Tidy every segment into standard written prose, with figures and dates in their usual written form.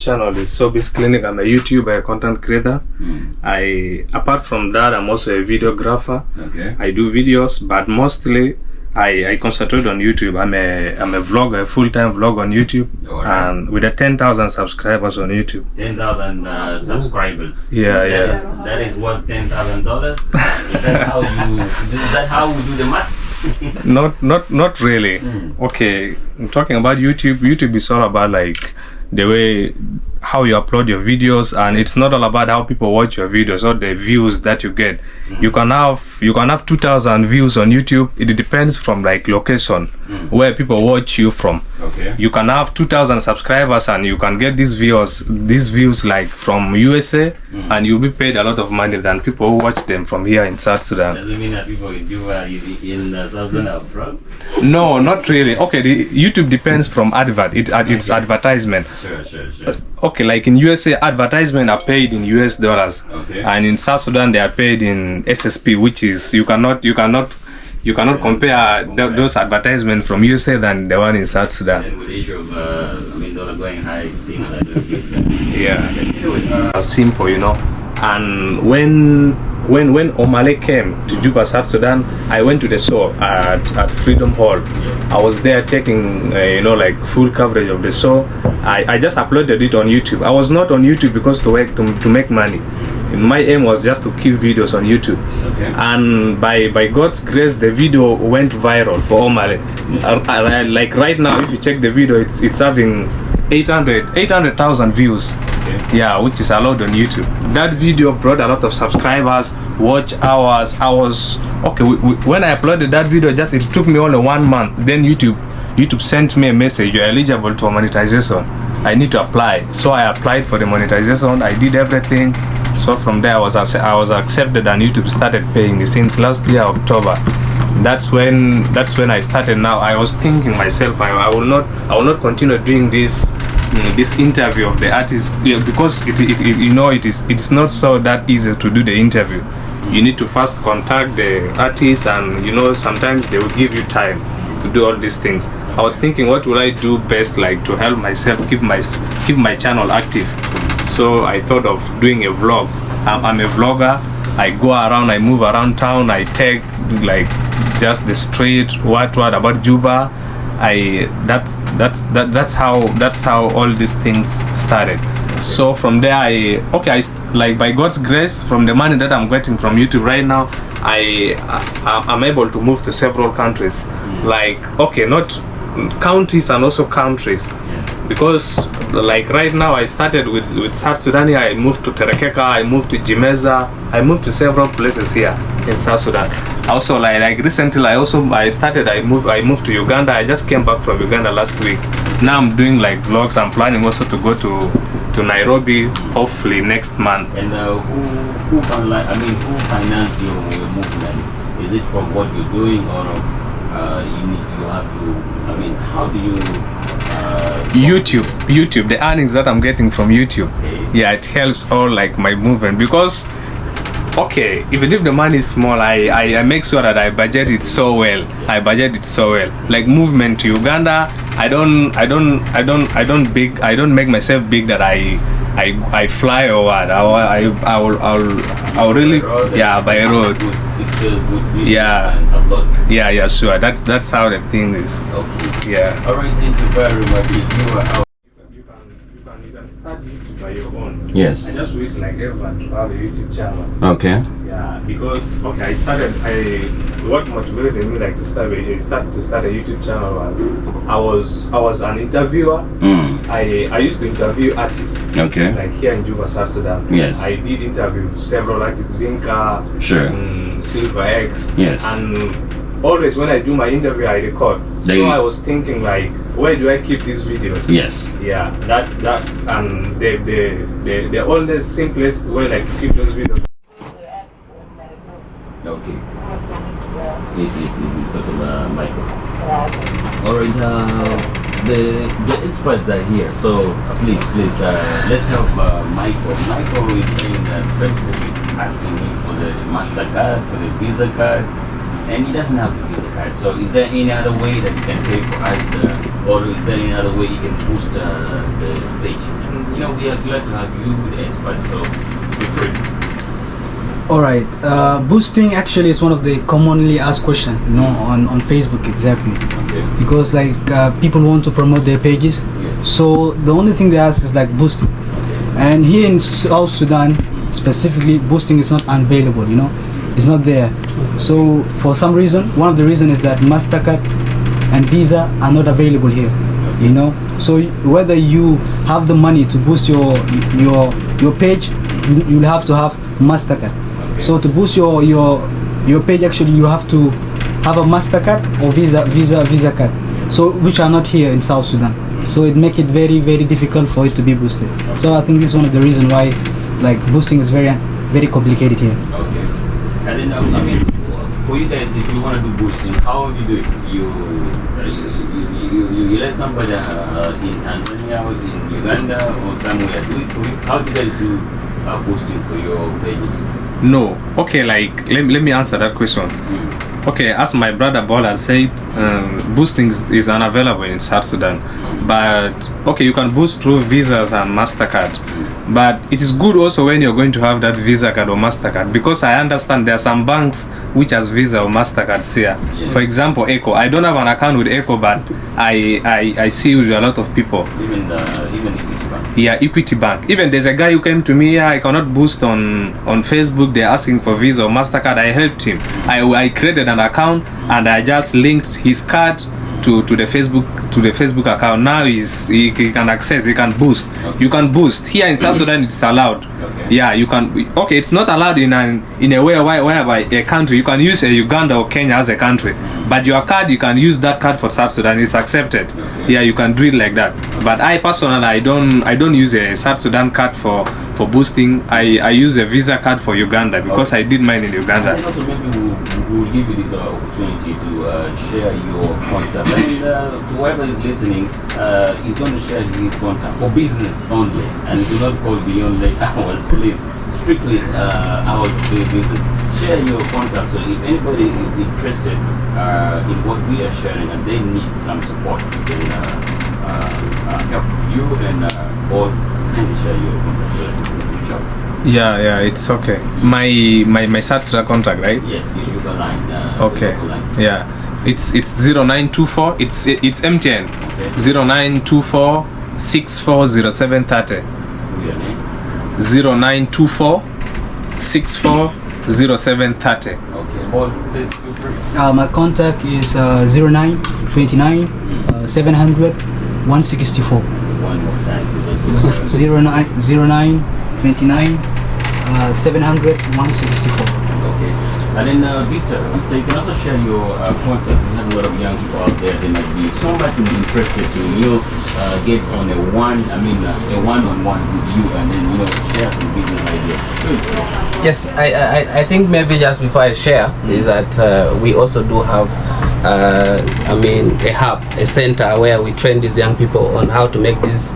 Channel is Sobis Clinic. I'm a YouTuber, content creator. Apart from that, I'm also a videographer. Okay. I do videos, but mostly I concentrate on YouTube. I'm a vlogger, a full-time vlog on YouTube, and with a 10,000 subscribers on YouTube. 10,000 subscribers. Yeah, That is worth $10,000. Is that how we do the math? Not really. Okay, I'm talking about YouTube. YouTube is all about like the way how you upload your videos, and it's not all about how people watch your videos or the views that you get. You can have 2,000 views on YouTube. It depends from like location where people watch you from. Okay. You can have 2,000 subscribers and you can get these views like from USA, and you'll be paid a lot of money than people who watch them from here in South Sudan. Does it mean that people in South Sudan are broke? No, not really. Okay, the YouTube depends from it's advertisement. Sure. Okay, like in USA, advertisement are paid in US dollars, and in South Sudan they are paid in SSP, which is you cannot compare those advertisements from USA than the one in South Sudan. And with the issue of dollar going high, things like that. Yeah, simple, you know. And when Omale came to Juba, South Sudan, I went to the show at Freedom Hall. Yes. I was there taking like full coverage of the show. I just uploaded it on YouTube. I was not on YouTube because to make money. My aim was just to keep videos on YouTube. Okay. And by God's grace, the video went viral for Omale. Like right now, if you check the video, it's having 800,000 views. Okay. Yeah, which is allowed on YouTube. That video brought a lot of subscribers, watch hours. I was okay when I uploaded that video. It took me only 1 month. Then YouTube sent me a message: you're eligible for monetization. I need to apply. So I applied for the monetization. I did everything. So from there I was accepted, and YouTube started paying me since last year October. That's when I started. Now I was thinking myself, I will not continue doing this interview of the artist, because it's not so that easy to do the interview. You need to first contact the artist, and sometimes they will give you time to do all these things. I was thinking, what will I do best, like to help myself keep my channel active? So I thought of doing a vlog. I'm a vlogger. I go around, I move around town, I take like just the street, what about Juba. That's how all these things started. So from there, like by God's grace, from the money that I'm getting from YouTube right now, I'm able to move to several countries. Like not counties and also countries. Because like right now I started with South Sudan. I moved to Terekeka, I moved to Jimeza, I moved to several places here in South Sudan. Also like recently I moved to Uganda. I just came back from Uganda last week. Now I'm doing like vlogs. I'm planning also to go to Nairobi hopefully next month. And who financed your movement? Is it from what you're doing, or you have to? How do you? YouTube, the earnings that I'm getting from YouTube, yeah, it helps all like my movement, because even if the money is small, I make sure that I budget it so well. I budget it so well. Like movement to Uganda, I don't make myself big that I fly or what. I'll really by road. Good pictures, good videos, and upload. Yeah, sure. That's how the thing is. Okay. Yeah. All right. Thank you very much. You can start YouTube by your own. Yes. I just wish like everyone to have a YouTube channel. Okay. Yeah, because what motivated me like to start a YouTube channel was I was an interviewer. I used to interview artists. Okay. Like here in Juba, South Sudan. Yes. I did interview several artists, Vinka, Silver X. Yes. And always when I do my interview, I record. So I was thinking like, where do I keep these videos? Yes. Yeah. That and the only simplest way like to keep those videos. Okay. It's okay, Michael. Alright, the experts are here, so please, let's help Michael. Michael is saying that Facebook is asking him for the MasterCard, for the Visa card, and he doesn't have the Visa card. So is there any other way that you can pay for ads, or is there any other way you can boost the page? And we are glad to have you, the expert. So feel free. All right, boosting actually is one of the commonly asked questions, on Facebook, exactly. Okay. Because like people want to promote their pages, so the only thing they ask is like boosting. Okay. And here in South Sudan, specifically, boosting is not available. It's not there. So for some reason, one of the reasons is that Mastercard and Visa are not available here. So whether you have the money to boost your page, you'll have to have Mastercard. So to boost your page, actually you have to have a Mastercard or Visa card, so which are not here in South Sudan. So it makes it very, very difficult for it to be boosted. So I think this is one of the reasons why like boosting is very, very complicated here. Okay. And then for you guys, if you want to do boosting, how would you do it? You let somebody in Tanzania, in Uganda, or somewhere do it for you. How do you guys do boosting for your pages? No. Okay, like let me answer that question. Okay, as my brother Bola said, boosting is unavailable in South Sudan. But okay, you can boost through Visas and Mastercard. But it is good also when you're going to have that Visa card or Mastercard, because I understand there are some banks which has Visa or Mastercard here. Yes. For example, Echo. I don't have an account with Echo, but I see with a lot of people. Even Equity Bank. Yeah, Equity Bank. Even there's a guy who came to me. I cannot boost on Facebook. They're asking for Visa or Mastercard. I helped him. I created an account and I just linked his card to the Facebook account. Now he can access, he can boost. Okay. You can boost here in South Sudan. It's allowed. Okay. Yeah, you can. Okay, it's not allowed in a way whereby a country you can use a Uganda or Kenya as a country, but your card you can use that card for South Sudan. It's accepted. Okay. Yeah, you can do it like that. But I personally I don't use a South Sudan card for boosting. I use a Visa card for Uganda because I did mine in Uganda. And also maybe we'll give you this opportunity to share your contact. And to whoever is listening, he's going to share his contact for business only, and do not call beyond late hours, please. Strictly hours of doing business. Share your contact, so if anybody is interested in what we are sharing and they need some support, we can help you and or kindly share your contact so that you can reach out. Yeah, it's okay. My South Sudan contact, right? Yes, your line. Okay. Line. Yeah. It's 0924. It's MTN. Okay. 0924 640730. Your name? 0924 640730. Okay. Paul, please feel free. My contact is 0929 700 164. One more time. 0929 700 164. Okay. And then Victor, you can also share your contact. We have a lot of young people out there. They might be so much interested to get on a one-on-one with you, and then share some business ideas. Good. Yes, I think maybe just before I share is that we also do have a hub, a center where we train these young people on how to make these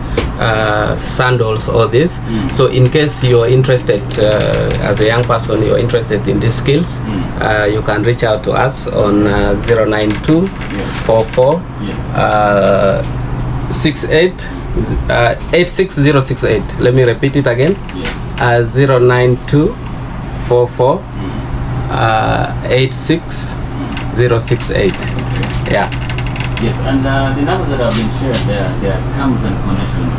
sandals or this. So in case you're interested as a young person, you're interested in these skills, you can reach out to us on 092 44 68 86068. Let me repeat it again. 092 44 86068. Yeah. Yes, and the numbers that have been shared, there are terms and conditions.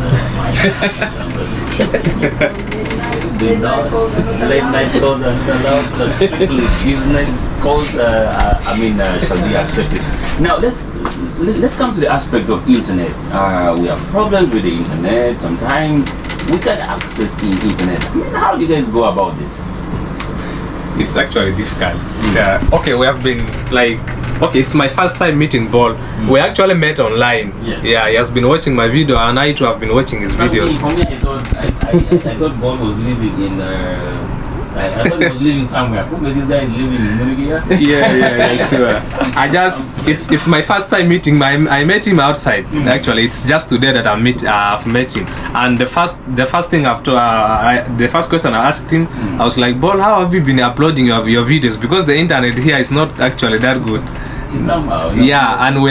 Late night calls are not allowed. Strictly business calls, shall be accepted. Now let's come to the aspect of internet. We have problems with the internet. Sometimes we can't access the internet. How do you guys go about this? It's actually difficult. Okay, we have been it's my first time meeting Ball. We actually met online. Yes. Yeah, he has been watching my video and I too have been watching his videos. For me, I thought Ball was living in I thought he was living somewhere. Kumbe this guy is living in Munigia. Yeah, sure. It's my first time meeting. I met him outside. Actually, it's just today that I've met him. And the first thing the first question I asked him, I was like, "Bol, how have you been uploading your videos? Because the internet here is not actually that good." Somehow, and we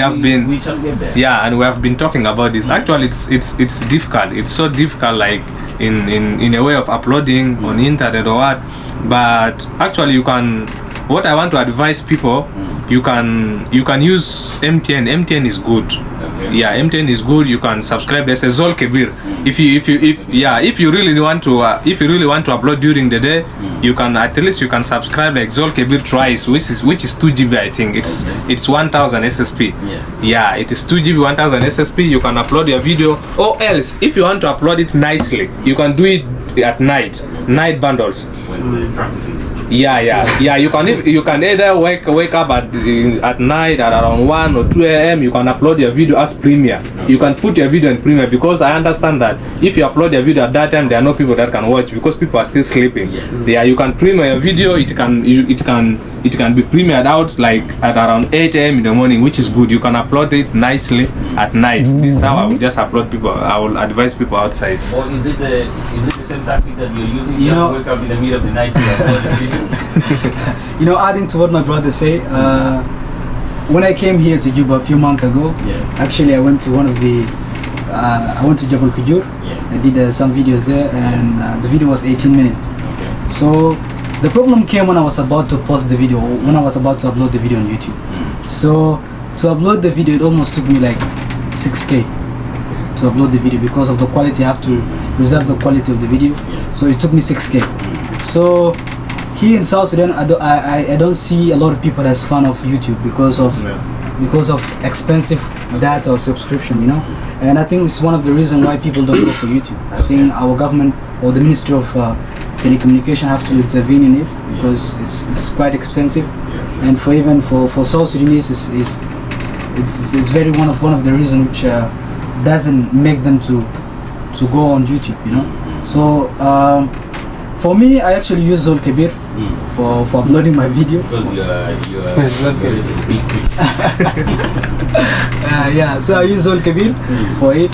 shall get there. Yeah, and we have been talking about this. Actually, it's difficult. It's so difficult, like in a way of uploading on internet or what. But actually, you can. What I want to advise people, you can use MTN. MTN is good. Okay. Yeah, MTN is good. You can subscribe. There's a Zol Kebir. If you really want to upload during the day, you can at least subscribe like Zol Kebir twice, which is 2 GB. I think it's 1000 SSP. Yes. Yeah, it is 2 GB 1000 SSP. You can upload your video. Or else, if you want to upload it nicely, you can do it at night bundles. When the traffic is. Yeah. You can either wake up at night at around 1 or 2 a.m. You can upload your video as premiere. You can put your video in premiere, because I understand that if you upload your video at that time, there are no people that can watch because people are still sleeping. Yes. Yeah, you can premiere your video. It can be premiered out like at around 8 a.m. in the morning, which is good. You can upload it nicely at night. This is how I will just upload people. I will advise people outside. Or is it the same tactic that you're using? You know, wake up in the middle of the night to upload the video? Adding to what my brother say, when I came here to Juba a few months ago, yes. Actually I went to I went to Jabal Kujur. Yes. I did some videos there, and the video was 18 minutes. Okay. So the problem came when I was about to post the video, when I was about to upload the video on YouTube. So to upload the video, it almost took me like 6K to upload the video, because of the quality. I have to preserve the quality of the video. Yes. So it took me 6K. So here in South Sudan, I don't see a lot of people that's fan of YouTube because of expensive data or subscription, and I think it's one of the reasons why people don't go for YouTube. I think our government or the Ministry of Telecommunication have to intervene in it, because it's quite expensive. Yes. And for South Sudanese, it's very one of the reasons which doesn't make them to go on YouTube, So for me, I actually use Zol Kebir for uploading my video. Because you are big fish. So I use Zol Kebir for it.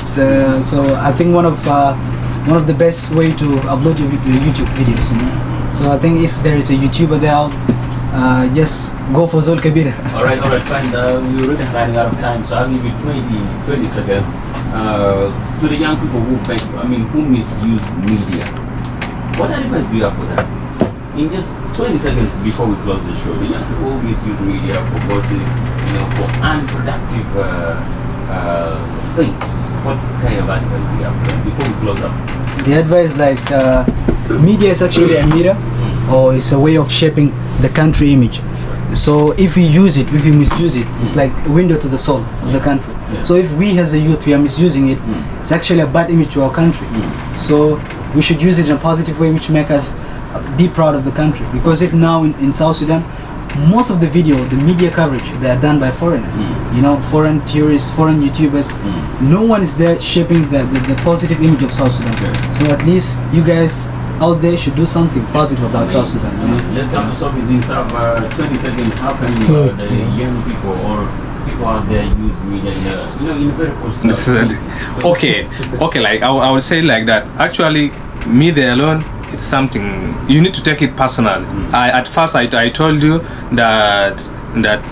So I think one of the best way to upload your YouTube videos. So I think if there is a YouTuber there, just go for Zol Kebir. All right, fine. We're already running out of time, so I'll give you 20 seconds to the young people who misuse media. What advice do you have for them? In just 20 seconds before we close the show, the young people who misuse media for gossip, for unproductive things. What kind of advice do you have for them before we close up? The advice, media is actually a mirror, or it's a way of shaping the country image. So if we use it, if we misuse it, it's like a window to the soul of the country. Yes. So if we as a youth, we are misusing it, it's actually a bad image to our country. So we should use it in a positive way, which make us be proud of the country. Because if now in South Sudan, most of the media coverage, they are done by foreigners. Foreign tourists, foreign YouTubers. No one is there shaping the positive image of South Sudan. Okay. So at least you guys out there should do something positive about South Sudan. Let's come to Sophie's in 20 seconds. How can the young people or people out there use media in a very positive way? Okay, like I would say like that. Actually, media alone, it's something you need to take it personal. At first I told you that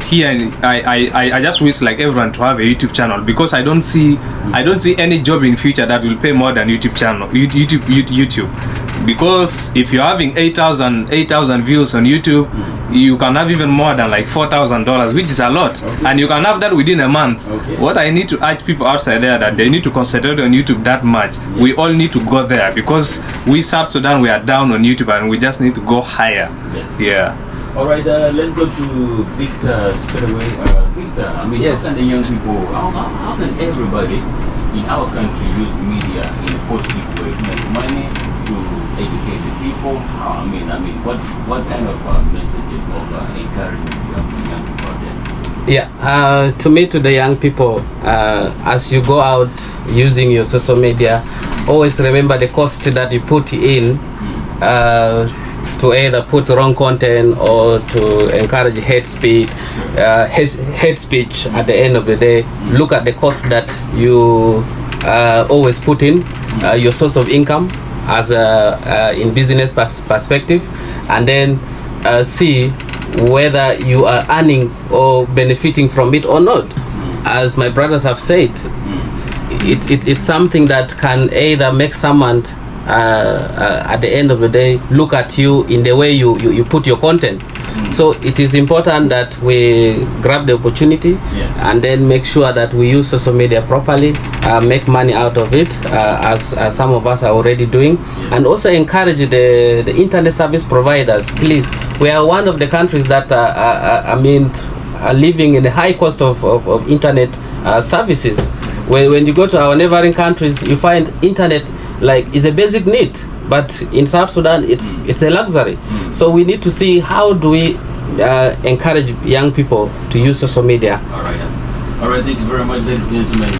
here I just wish like everyone to have a YouTube channel, because I don't see any job in future that will pay more than YouTube channel, YouTube. Because if you're having 8,000 views on YouTube, you can have even more than like $4,000, which is a lot. Okay. And you can have that within a month. Okay. What I need to urge people outside there, that they need to concentrate on YouTube that much. Yes. We all need to go there, because we South Sudan, we are down on YouTube, and we just need to go higher. Yes. Yeah. All right, let's go to Victor straight away. Victor, Yes. how can the young people, how can everybody in our country use media in a positive way to make money, to educate the people? What kind of message of encouragement do you have for the young people out there? Yeah, to the young people, as you go out using your social media, always remember the cost that you put in to either put wrong content or to encourage hate speech at the end of the day. Look at the cost that you always put in, your source of income as in business perspective, and then see whether you are earning or benefiting from it or not. As my brothers have said, it's something that can either make someone at the end of the day look at you in the way you put your content. So it is important that we grab the opportunity, and then make sure that we use social media properly, make money out of it, as some of us are already doing, and also encourage the internet service providers. Please, we are one of the countries that are living in the high cost of internet services. When you go to our neighboring countries, you find internet is a basic need, but in South Sudan it's a luxury. So we need to see how do we encourage young people to use social media. All right, thank you very much, ladies and gentlemen.